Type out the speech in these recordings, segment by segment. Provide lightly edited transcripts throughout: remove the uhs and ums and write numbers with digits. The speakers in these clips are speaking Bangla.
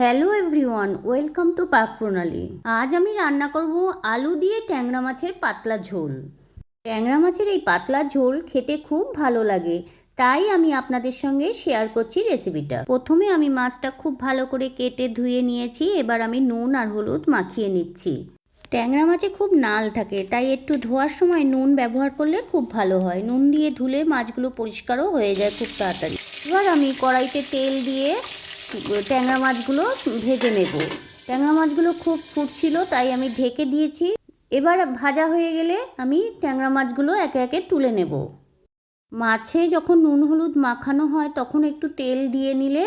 হ্যালো এভরিওয়ান, ওয়েলকাম টু পাক প্রণালী। আজ আমি রান্না করব আলু দিয়ে ট্যাংরা মাছের পাতলা ঝোল। ট্যাংরা মাছের এই পাতলা ঝোল খেতে খুব ভালো লাগে, তাই আমি আপনাদের সঙ্গে শেয়ার করছি রেসিপিটা। প্রথমে আমি মাছটা খুব ভালো করে কেটে ধুয়ে নিয়েছি। এবার আমি নুন আর হলুদ মাখিয়ে নিচ্ছি। ট্যাংরা মাছে খুব নাল থাকে, তাই একটু ধোয়ার সময় নুন ব্যবহার করলে খুব ভালো হয়। নুন দিয়ে ধুলে মাছগুলো পরিষ্কারও হয়ে যায় খুব তাড়াতাড়ি। এবার আমি কড়াইতে তেল দিয়ে ট্যাংরা মাছগুলো ভেজে নেব। ট্যাংরা মাছগুলো খুব ফুটছিল, তাই আমি ঢেকে দিয়েছি। এবার ভাজা হয়ে গেলে আমি ট্যাংরা মাছগুলো একে একে তুলে নেব। মাছে যখন নুন হলুদ মাখানো হয় তখন একটু তেল দিয়ে নিলে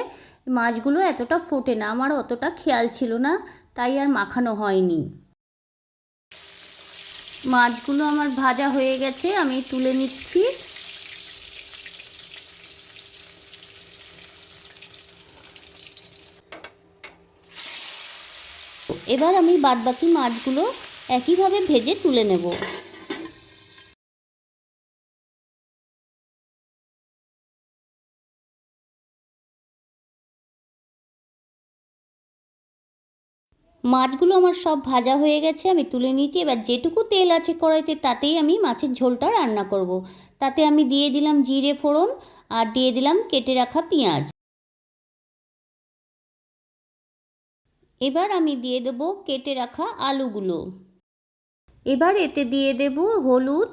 মাছগুলো এতটা ফোটে না। আমার অতটা খেয়াল ছিল না, তাই আর মাখানো হয়নি। মাছগুলো আমার ভাজা হয়ে গেছে, আমি তুলে নিচ্ছি। এবার আমি বাদবাকি মাছগুলো একইভাবে ভেজে তুলে নেব। মাছগুলো আমার সব ভাজা হয়ে গেছে, আমি তুলে নিয়েছি। এবার যেটুকু তেল আছে কড়াইতে তাতেই আমি মাছের ঝোলটা রান্না করব। তাতে আমি দিয়ে দিলাম জিরে ফোড়ন আর দিয়ে দিলাম কেটে রাখা পেঁয়াজ। এবার আমি দিয়ে দেব কেটে রাখা আলুগুলো। এবার এতে দিয়ে দেব হলুদ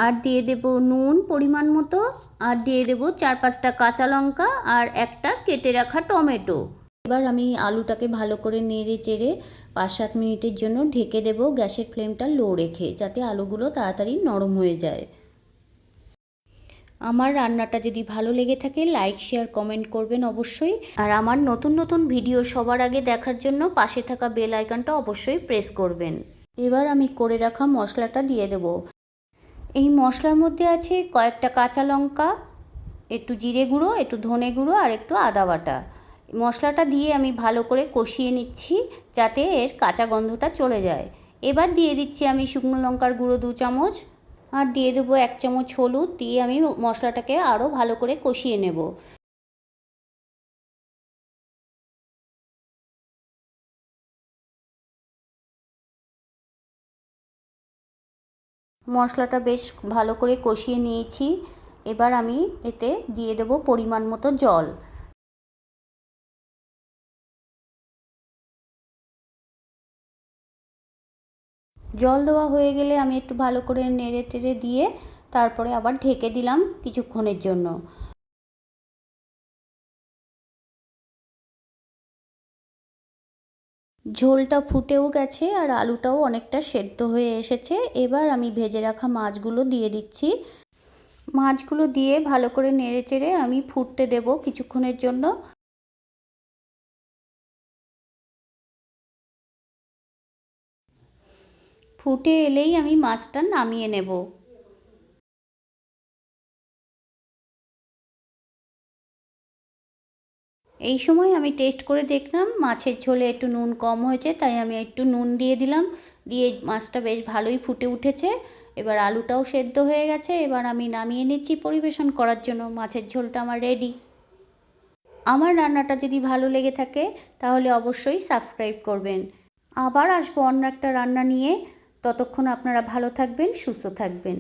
আর দিয়ে দেব নুন পরিমাণ মতো, আর দিয়ে দেব 4-5টা কাঁচা লঙ্কা আর একটা কেটে রাখা টমেটো। এবার আমি আলুটাকে ভালো করে নেড়ে চেড়ে 5-7 মিনিটের জন্য ঢেকে দেব, গ্যাসের ফ্লেমটা লো রেখে, যাতে আলুগুলো তাড়াতাড়ি নরম হয়ে যায়। আমার রান্নাটা যদি ভালো লেগে থাকে লাইক শেয়ার কমেন্ট করবেন অবশ্যই। আর আমার নতুন নতুন ভিডিও সবার আগে দেখার জন্য পাশে থাকা বেল আইকনটা অবশ্যই প্রেস করবেন। এবার আমি করে রাখা মশলাটা দিয়ে দেব। এই মশলার মধ্যে আছে কয়েকটা কাঁচা লঙ্কা, একটু জিরে গুঁড়ো, একটু ধনে গুঁড়ো আর একটু আদা বাটা। মশলাটা দিয়ে আমি ভালো করে কষিয়ে নিচ্ছি, যাতে এর কাঁচা গন্ধটা চলে যায়। এবার দিয়ে দিচ্ছি আমি শুকনো লঙ্কার গুঁড়ো 2 চামচ, আর দিয়ে দেবো 1 চামচ হলুদ। দিয়ে আমি মশলাটাকে আরও ভালো করে কষিয়ে নেব। মশলাটা বেশ ভালো করে কষিয়ে নিয়েছি। এবার আমি এতে দিয়ে দেব পরিমাণ মতো জল। জল দেওয়া হয়ে গেলে আমি একটু ভালো করে নেড়ে টেড়ে দিয়ে তারপরে আবার ঢেকে দিলাম কিছুক্ষণের জন্য। ঝোলটা ফুটেও গেছে আর আলুটাও অনেকটা সেদ্ধ হয়ে এসেছে। এবার আমি ভেজে রাখা মাছগুলো দিয়ে দিচ্ছি। মাছগুলো দিয়ে ভালো করে নেড়ে চেড়ে আমি ফুটতে দেব কিছুক্ষণের জন্য। ফুটে এলেই আমি মাছটা নামিয়ে নেব। এই সময় আমি টেস্ট করে দেখলাম মাছের ঝোলে একটু নুন কম হয়েছে, তাই আমি একটু নুন দিয়ে দিলাম। দিয়ে মাছটা বেশ ভালোই ফুটে উঠেছে। এবার আলুটাও সেদ্ধ হয়ে গেছে। এবার আমি নামিয়ে নিচ্ছি পরিবেশন করার জন্য। মাছের ঝোলটা আমার রেডি। আমার রান্নাটা যদি ভালো লেগে থাকে তাহলে অবশ্যই সাবস্ক্রাইব করবেন। আবার আসবো অন্য একটা রান্না নিয়ে। ততক্ষণ আপনারা ভালো থাকবেন, সুস্থ থাকবেন।